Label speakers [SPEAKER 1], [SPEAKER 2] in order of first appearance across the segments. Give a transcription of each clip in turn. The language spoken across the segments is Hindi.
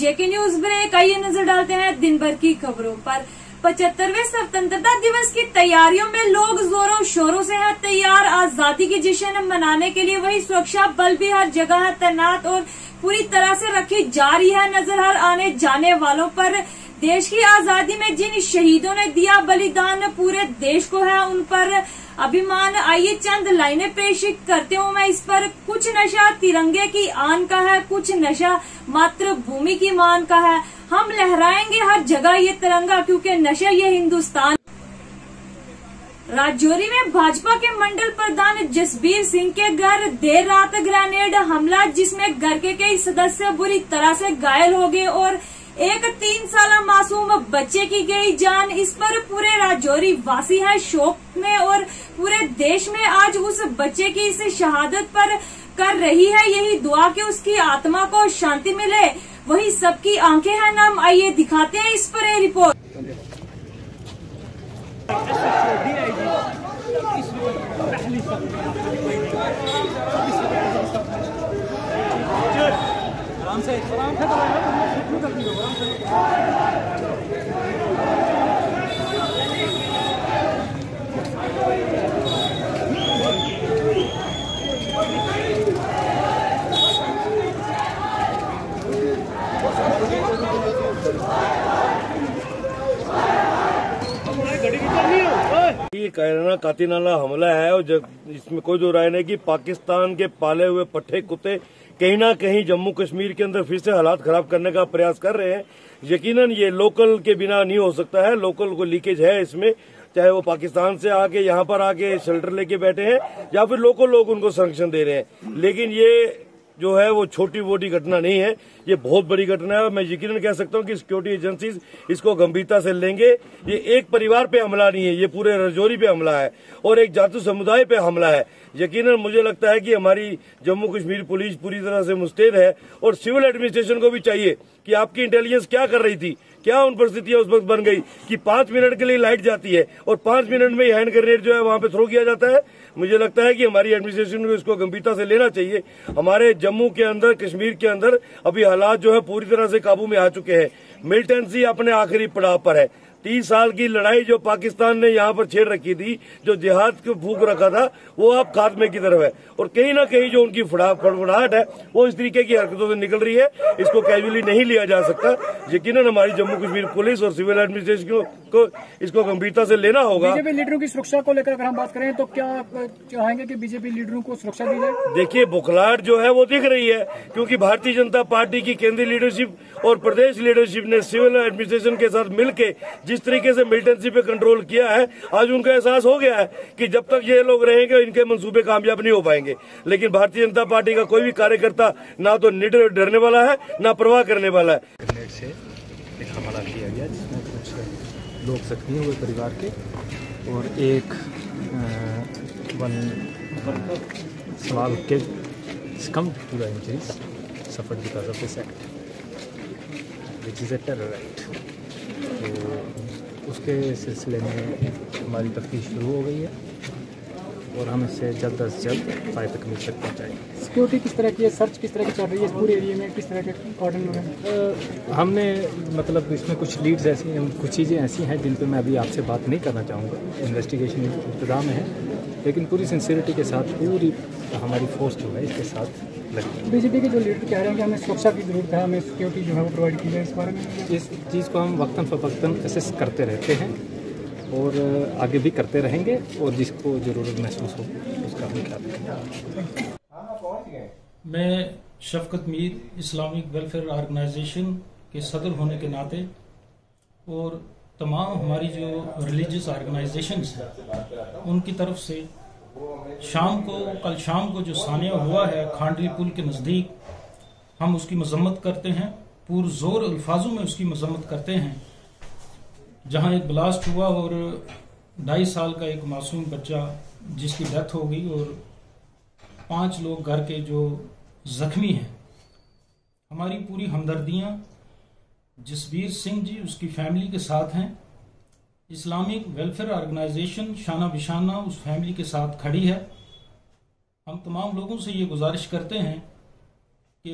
[SPEAKER 1] जेके न्यूज ब्रेक। आइए नजर डालते हैं दिन भर की खबरों पर। 75वें स्वतंत्रता दिवस की तैयारियों में लोग जोरों शोरों से हैं तैयार। आजादी की जश्न मनाने के लिए वही सुरक्षा बल भी हर जगह है तैनात और पूरी तरह से रखी जा रही है नजर हर आने जाने वालों पर। देश की आजादी में जिन शहीदों ने दिया बलिदान पूरे देश को है उन पर अभिमान। आइए चंद लाइनें पेश करते हूँ मैं इस पर। कुछ नशा तिरंगे की आन का है, कुछ नशा मातृभूमि की मान का है। हम लहराएंगे हर जगह ये तिरंगा क्योंकि नशा ये हिंदुस्तान। राजौरी में भाजपा के मंडल प्रधान जसबीर सिंह के घर देर रात ग्रेनेड हमला जिसमें घर के कई सदस्य बुरी तरह से घायल हो गए और एक 3 साल मासूम बच्चे की गई जान। इस पर पूरे राजौरी वासी है शोक में और पूरे देश में आज उस बच्चे की इस शहादत पर कर रही है यही दुआ कि उसकी आत्मा को शांति मिले। वही सबकी आंखें हैं नम। आइए दिखाते हैं इस पर रिपोर्ट।
[SPEAKER 2] ये कायराना कातिलाना हमला है और जब इसमें कोई दो राय नहीं कि पाकिस्तान के पाले हुए पट्टे कुत्ते कहीं ना कहीं जम्मू कश्मीर के अंदर फिर से हालात खराब करने का प्रयास कर रहे हैं। यकीनन ये लोकल के बिना नहीं हो सकता है, लोकल को लीकेज है इसमें, चाहे वो पाकिस्तान से आके यहाँ पर आके शेल्टर लेके बैठे हैं या फिर लोकल लोग उनको संरक्षण दे रहे हैं। लेकिन ये जो है वो छोटी मोटी घटना नहीं है, ये बहुत बड़ी घटना है। मैं यकीनन कह सकता हूँ कि सिक्योरिटी एजेंसीज इसको गंभीरता से लेंगे। ये एक परिवार पे हमला नहीं है, ये पूरे राजौरी पे हमला है और एक जाति समुदाय पे हमला है। यकीनन मुझे लगता है कि हमारी जम्मू कश्मीर पुलिस पूरी तरह से मुस्तैद है और सिविल एडमिनिस्ट्रेशन को भी चाहिए कि आपकी इंटेलिजेंस क्या कर रही थी, क्या उन परिस्थितियां उस वक्त बन गई कि 5 मिनट के लिए लाइट जाती है और 5 मिनट में हैंड ग्रेनेड जो है वहां पे थ्रो किया जाता है। मुझे लगता है कि हमारी एडमिनिस्ट्रेशन को इसको गंभीरता से लेना चाहिए। हमारे जम्मू के अंदर, कश्मीर के अंदर अभी हालात जो है पूरी तरह से काबू में आ चुके हैं। मिलिटेंसी अपने आखिरी पड़ाव पर है। 30 साल की लड़ाई जो पाकिस्तान ने यहाँ पर छेड़ रखी थी, जो जिहाद को फूंक रखा था, वो अब खात्मे की तरफ है और कहीं ना कहीं जो उनकी फड़फड़ाहट है वो इस तरीके की हरकतों से निकल रही है। इसको कैजुअली नहीं लिया जा सकता। यकीनन हमारी जम्मू कश्मीर पुलिस और सिविल एडमिनिस्ट्रेशन को इसको गंभीरता से लेना होगा।
[SPEAKER 3] बीजेपी लीडरों की सुरक्षा को लेकर अगर हम बात करें तो क्या चाहेंगे कि बीजेपी लीडरों को सुरक्षा दी जाए?
[SPEAKER 2] देखिए, बुखलाहट जो है वो दिख रही है क्योंकि भारतीय जनता पार्टी की केंद्रीय लीडरशिप और प्रदेश लीडरशिप ने सिविल एडमिनिस्ट्रेशन के साथ मिलकर जिस तरीके से मिलिटेंसी पे कंट्रोल किया है, आज उनको एहसास हो गया है कि जब तक ये लोग रहेंगे इनके मंसूबे कामयाब नहीं हो पाएंगे। लेकिन भारतीय जनता पार्टी का कोई भी कार्यकर्ता ना तो डरने वाला है ना परवाह करने वाला है।
[SPEAKER 4] ग्रेनेड से एक हमला किया गया जिसमें कुछ लोग जख्मी हुए परिवार के और एक सवाल के कम पूरा injuries suffered because of this act which is a terror act. तो उसके सिलसिले में हमारी तफ्तीश शुरू हो गई है और हम इससे जल्द अज जल्द फायर तकमील तक पहुँचाएंगे।
[SPEAKER 3] सिक्योरिटी किस तरह की है, सर्च किस तरह की चल रही है इस पूरे एरिया में, किस तरह के कॉर्डन है?
[SPEAKER 4] हमने मतलब इसमें कुछ लीड्स ऐसी हैं, कुछ चीज़ें ऐसी हैं जिन पर मैं अभी आपसे बात नहीं करना चाहूँगा। इन्वेस्टिगेशन इब्तिदा में है लेकिन पूरी सिंसियरिटी के साथ पूरी हमारी फोर्स जो है इसके साथ लगी।
[SPEAKER 3] बीजेपी के जो लीडर कह रहे हैं कि हमें सुरक्षा की जरूरत है, हमें सिक्योरिटी जो है वो प्रोवाइड की जाए, इस बारे में?
[SPEAKER 4] इस चीज़ को हम वक्तन फ़वक्तन असेस करते रहते हैं और आगे भी करते रहेंगे और जिसको ज़रूरत महसूस हो उसका हम ख्याल रखेंगे।
[SPEAKER 5] मैं शफकत मीर इस्लामिक वेलफेयर ऑर्गेनाइजेशन के सदर होने के नाते और तमाम हमारी जो रिलीजियस ऑर्गेनाइजेशंस हैं उनकी तरफ से कल शाम को जो सानिया हुआ है खांडली पुल के नज़दीक, हम उसकी मजम्मत करते हैं, पुरजोर अल्फाजों में उसकी मजम्मत करते हैं। जहां एक ब्लास्ट हुआ और 2.5 साल का एक मासूम बच्चा जिसकी डेथ हो गई और 5 लोग घर के जो जख्मी हैं। हमारी पूरी हमदर्दियां जसबीर सिंह जी उसकी फैमिली के साथ हैं। इस्लामिक वेलफेयर ऑर्गेनाइजेशन शाना बिशाना उस फैमिली के साथ खड़ी है। हम तमाम लोगों से ये गुजारिश करते हैं कि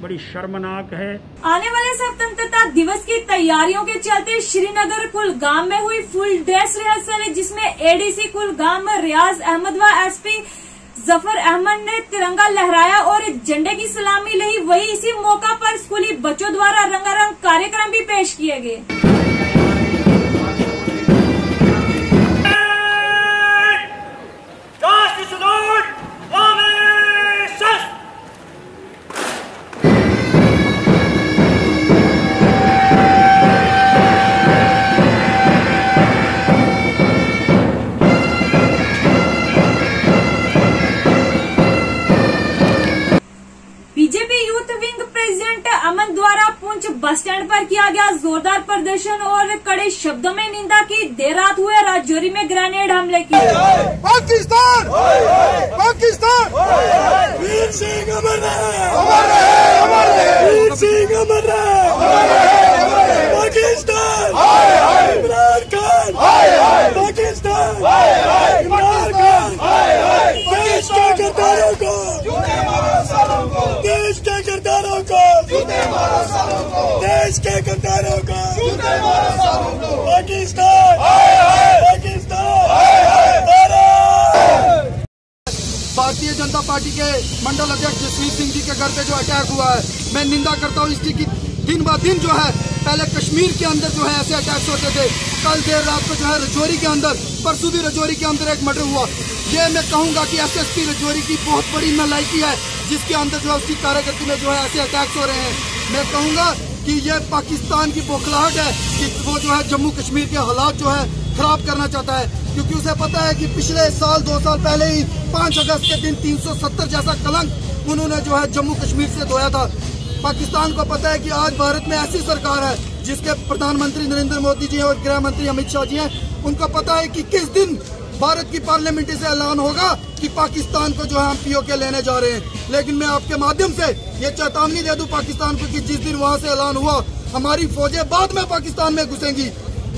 [SPEAKER 6] बड़ी शर्मनाक है।
[SPEAKER 1] आने वाले स्वतंत्रता दिवस की तैयारियों के चलते श्रीनगर कुलगाम में हुई फुल ड्रेस रिहर्सल, जिसमें एडीसी कुलगाम रियाज अहमद व एसपी जफर अहमद ने तिरंगा लहराया और झंडे की सलामी ली। वही इसी मौका पर स्कूली बच्चों द्वारा रंगारंग कार्यक्रम भी पेश किए गए। बीजेपी यूथ विंग प्रेसिडेंट अमन द्वारा पुंछ बस स्टैंड पर किया गया जोरदार प्रदर्शन और कड़े शब्दों में निंदा की। देर रात हुए राजौरी में ग्रेनेड हमले की।
[SPEAKER 7] पाकिस्तान पाकिस्तान वीर सिंह अमर रहे, अमर रहे, अमर रहे, वीर सिंह अमर रहे, अमर रहे, पाकिस्तान इमरान खान, पाकिस्तान इमरान खान, देश के गद्दारों को, देश के गद्दारों को, देश के गद्दारों को, पाकिस्तान पाकिस्तान। भारतीय जनता पार्टी के मंडल अध्यक्ष जसवीर सिंह जी के घर पे जो अटैक हुआ है, मैं निंदा करता हूँ इसकी कि दिन ब दिन जो है पहले कश्मीर के अंदर जो है ऐसे अटैक्स होते थे। कल देर रात को जो है रजौरी के अंदर, परसों भी रजौरी के अंदर एक मर्डर हुआ। ये मैं कहूँगा कि एसएसपी रजौरी की बहुत बड़ी नालायकी है, जिसके अंदर जो है उसकी कार्यकर्ता में जो है ऐसे अटैक्स हो रहे हैं। मैं कहूँगा कि ये पाकिस्तान की बौखलाहट है कि वो जो है जम्मू कश्मीर के हालात जो है खराब करना चाहता है, क्योंकि उसे पता है कि पिछले साल 2 साल पहले ही 5 अगस्त के दिन 370 जैसा कलंक उन्होंने जो है जम्मू कश्मीर से धोया था। पाकिस्तान को पता है कि आज भारत में ऐसी सरकार है जिसके प्रधानमंत्री नरेंद्र मोदी जी और गृह मंत्री अमित शाह जी हैं। उनको पता है कि किस दिन भारत की पार्लियामेंट से ऐलान होगा कि पाकिस्तान को जो है हम पीओके लेने जा रहे हैं। लेकिन मैं आपके माध्यम से ये चेतावनी दे दूं पाकिस्तान को कि जिस दिन वहाँ से ऐलान हुआ हमारी फौजें बाद में पाकिस्तान में घुसेंगी।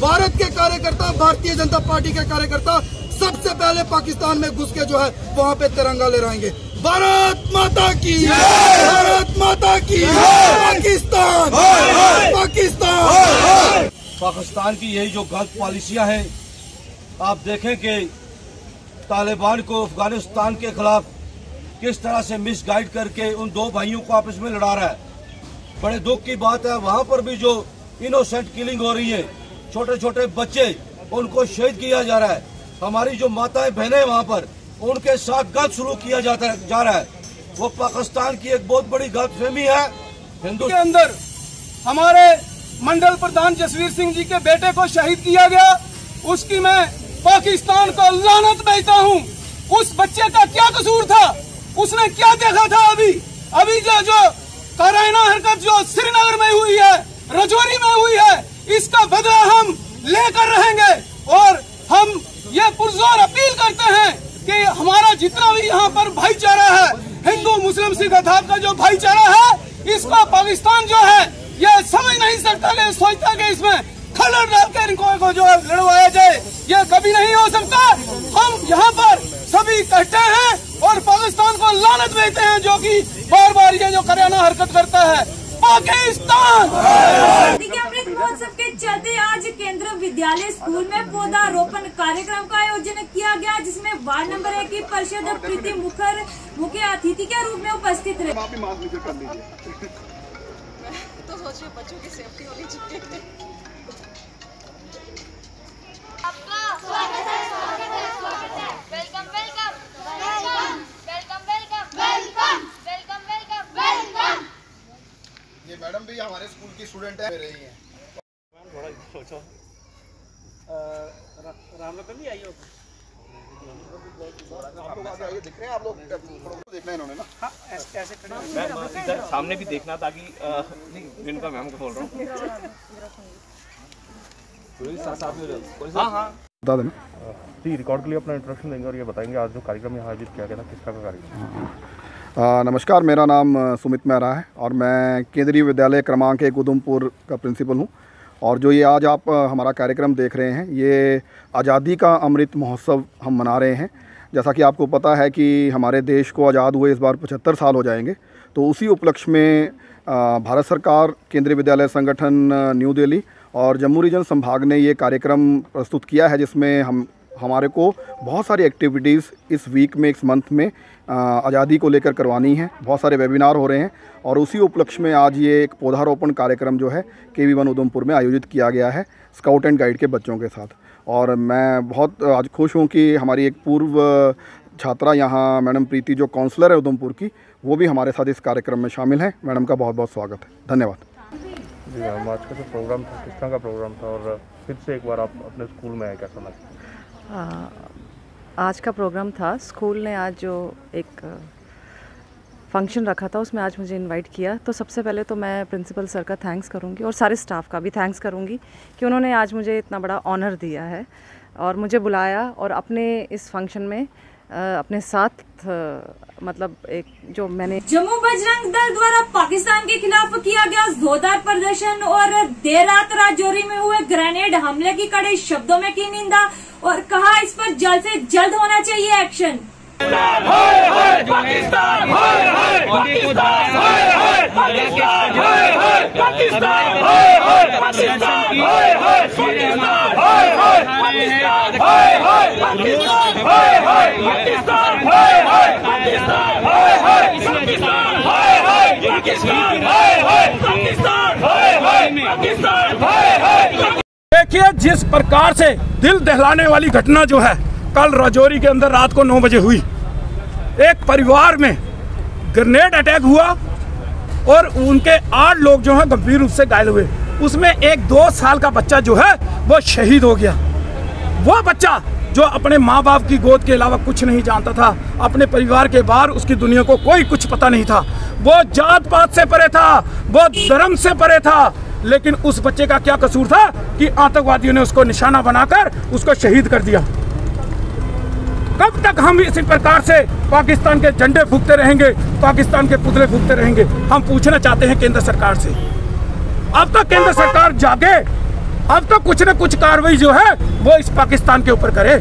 [SPEAKER 7] भारत के कार्यकर्ता, भारतीय जनता पार्टी के कार्यकर्ता सबसे पहले पाकिस्तान में घुस के जो है वहाँ पे तिरंगा लहराएंगे। भारत माता की, भारत माता की, पाकिस्तान पाकिस्तान।
[SPEAKER 2] पाकिस्तान की यही जो गलत पॉलिसियां हैं, आप देखें कि तालिबान को अफगानिस्तान के खिलाफ किस तरह से मिसगाइड करके उन 2 भाइयों को आपस में लड़ा रहा है। बड़े दुख की बात है, वहां पर भी जो इनोसेंट किलिंग हो रही है, छोटे छोटे बच्चे उनको शहीद किया जा रहा है। हमारी जो माताएं बहनें वहां पर उनके साथ गलत सलूक किया जा रहा है। वो पाकिस्तान की एक बहुत बड़ी गलतफहमी है। हिंदू
[SPEAKER 7] के अंदर हमारे मंडल प्रधान जसवीर सिंह जी के बेटे को शहीद किया गया, उसकी मैं पाकिस्तान को लानत भेजता हूँ। उस बच्चे का क्या कसूर था? उसने क्या देखा था? अभी जो कारायना हरकत जो श्रीनगर में हुई है, रजौरी में हुई है, इसका बदला हम लेकर रहेंगे। और हम ये पुरजोर अपील करते हैं कि हमारा जितना भी यहाँ पर भाईचारा है, हिंदू मुस्लिम सिख अथाप का जो भाईचारा है, इसका पाकिस्तान जो है ये समझ नहीं सकता कि सोचता कि इसमें खलल डालकर इनको जो लड़वाया जाए, ये कभी नहीं हो सकता। हम यहाँ पर सभी इकट्ठे हैं और पाकिस्तान को लानत देते हैं जो कि बार बार ये जो कराना हरकत करता है। पाकिस्तान।
[SPEAKER 1] आजादी के अमृत महोत्सव के चलते आज केंद्रीय विद्यालय स्कूल में पौधारोपण कार्यक्रम का आयोजन किया गया, जिसमें वार्ड नंबर 1 की पार्षद प्रीति मुखर मुख्य अतिथि के रूप में उपस्थित रहे।
[SPEAKER 8] तो सोचिए बच्चों की सेफ्टी होनी चाहिए। आपका स्वागत है, स्वागत है, स्वागत है। Welcome welcome welcome welcome welcome welcome welcome welcome welcome.
[SPEAKER 9] ये मैडम भी हमारे स्कूल की स्टूडेंट है, रही हैं।
[SPEAKER 10] थोड़ा सोचो, राम लोग नहीं आई हो
[SPEAKER 9] आपको आगे दिख रहे हैं, आप लोग देखना है इन्होंने ना।
[SPEAKER 10] हाँ, ऐसे खड़े इधर सामने भी देखना ताकि नहीं इनका मैम को बोल रहा हूँ। हाँ हाँ
[SPEAKER 9] बता देना
[SPEAKER 11] जी, रिकॉर्ड के लिए अपना इंट्रोडक्शन देंगे और ये बताएंगे आज जो कार्यक्रम यहाँ आयोजित किया गया था किस तरह का कार्यक्रम।
[SPEAKER 9] नमस्कार, मेरा नाम सुमित मेहरा है और मैं केंद्रीय विद्यालय क्रमांक 1 उधमपुर का प्रिंसिपल हूँ। और जो ये आज आप हमारा कार्यक्रम देख रहे हैं, ये आज़ादी का अमृत महोत्सव हम मना रहे हैं। जैसा कि आपको पता है कि हमारे देश को आज़ाद हुए इस बार 75 साल हो जाएंगे, तो उसी उपलक्ष्य में भारत सरकार, केंद्रीय विद्यालय संगठन न्यू दिल्ली और जम्मू रीजन संभाग ने ये कार्यक्रम प्रस्तुत किया है, जिसमें हमारे को बहुत सारी एक्टिविटीज़ इस वीक में, इस मंथ में आज़ादी को लेकर करवानी है। बहुत सारे वेबिनार हो रहे हैं और उसी उपलक्ष्य में आज ये एक पौधारोपण कार्यक्रम जो है KV1 उधमपुर में आयोजित किया गया है स्काउट एंड गाइड के बच्चों के साथ। और मैं बहुत आज खुश हूँ कि हमारी एक पूर्व छात्रा यहाँ मैडम प्रीति, जो काउंसलर है उधमपुर की, वो भी हमारे साथ इस कार्यक्रम में शामिल हैं। मैडम का बहुत बहुत स्वागत है। धन्यवाद।
[SPEAKER 11] जी मैम, आज का जो प्रोग्राम था किस तरह का प्रोग्राम था और फिर से एक बार आप अपने स्कूल में आए, कैसा लगा?
[SPEAKER 12] आज का प्रोग्राम था, स्कूल ने आज जो एक फंक्शन रखा था उसमें आज मुझे इनवाइट किया। तो सबसे पहले तो मैं प्रिंसिपल सर का थैंक्स करूंगी और सारे स्टाफ का भी थैंक्स करूंगी कि उन्होंने आज मुझे इतना बड़ा ऑनर दिया है और मुझे बुलाया और अपने इस फंक्शन में अपने साथ मतलब एक जो मैंने
[SPEAKER 1] जम्मू बजरंग दल द्वारा पाकिस्तान के खिलाफ किया गया जोरदार प्रदर्शन और देर रात राजौरी में हुए ग्रेनेड हमले की कड़े शब्दों में की निंदा और कहा इस पर जल्द से जल्द होना चाहिए एक्शन।
[SPEAKER 3] देखिए, जिस प्रकार से दिल दहलाने वाली घटना जो है कल राजौरी के अंदर रात को 9 बजे हुई, एक परिवार में ग्रेनेड अटैक हुआ और उनके 8 लोग जो हैं गंभीर रूप से घायल हुए। उसमें एक 2 साल का बच्चा जो है वो शहीद हो गया। वो बच्चा जो अपने माँ बाप की गोद के अलावा कुछ नहीं जानता था, अपने परिवार के बाहर उसकी दुनिया को कोई कुछ पता नहीं था, वो जात पात से परे था, वो धर्म से परे था, लेकिन उस बच्चे का क्या कसूर था कि आतंकवादियों ने उसको निशाना बनाकर उसको शहीद कर दिया। कब तक हम इसी प्रकार से पाकिस्तान के झंडे फूंकते रहेंगे, पाकिस्तान के पुतले फूंकते रहेंगे? हम पूछना चाहते हैं केंद्र सरकार से, अब तक केंद्र सरकार जागे, अब तो कुछ न कुछ कार्रवाई जो है वो इस पाकिस्तान के ऊपर करे।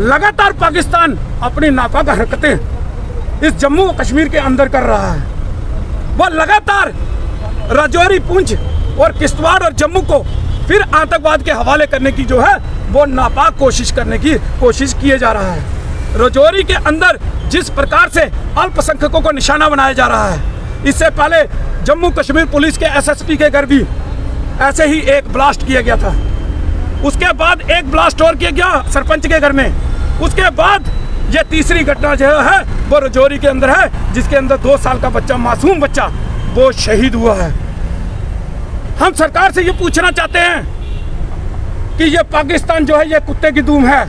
[SPEAKER 3] लगातार पाकिस्तान अपनी नापाक हरकतें इस जम्मू कश्मीर के अंदर कर रहा है। वो लगातार राजौरी, पुंछ और किश्तवाड़ और जम्मू को फिर आतंकवाद के हवाले करने की जो है वो नापाक कोशिश करने की कोशिश किए जा रहा है। राजौरी के अंदर जिस प्रकार से अल्पसंख्यकों को निशाना बनाया जा रहा है, इससे पहले जम्मू कश्मीर पुलिस के SSP के घर भी ऐसे ही एक ब्लास्ट किया गया था। उसके बाद एक ब्लास्ट और किया गया सरपंच के घर में। उसके बाद ये तीसरी घटना जो है वो राजौरी के अंदर है, जिसके अंदर 2 साल का बच्चा, मासूम बच्चा, वो शहीद हुआ है। हम सरकार से ये पूछना चाहते हैं कि ये पाकिस्तान जो है ये कुत्ते की दूम है,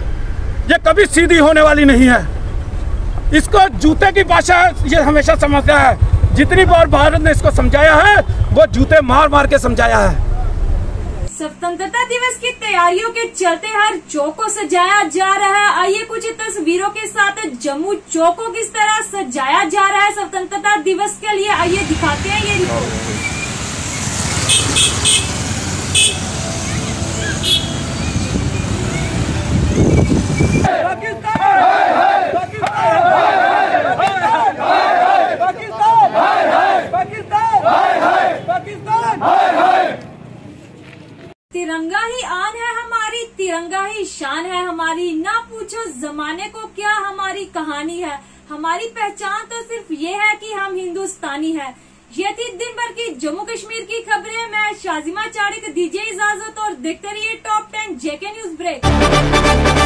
[SPEAKER 3] ये कभी सीधी होने वाली नहीं है। इसको जूते की भाषा ये हमेशा समझता है। जितनी बार भारत ने इसको समझाया है वो जूते मार मार के समझाया है।
[SPEAKER 1] स्वतंत्रता दिवस की तैयारियों के चलते हर चौक को सजाया जा रहा है। आइए कुछ तस्वीरों के साथ जम्मू चौक को किस तरह सजाया जा रहा है स्वतंत्रता दिवस के लिए, आइए दिखाते हैं ये रिपोर्ट। तिरंगा ही आन है हमारी, तिरंगा ही शान है हमारी, ना पूछो जमाने को क्या हमारी कहानी है। हमारी पहचान तो सिर्फ ये है कि हम हिंदुस्तानी है। ये थी दिन भर की जम्मू कश्मीर की खबरें। मैं शाजिमा चाड़िक दीजिए इजाजत और देखते रहिए टॉप 10 JK न्यूज ब्रेक।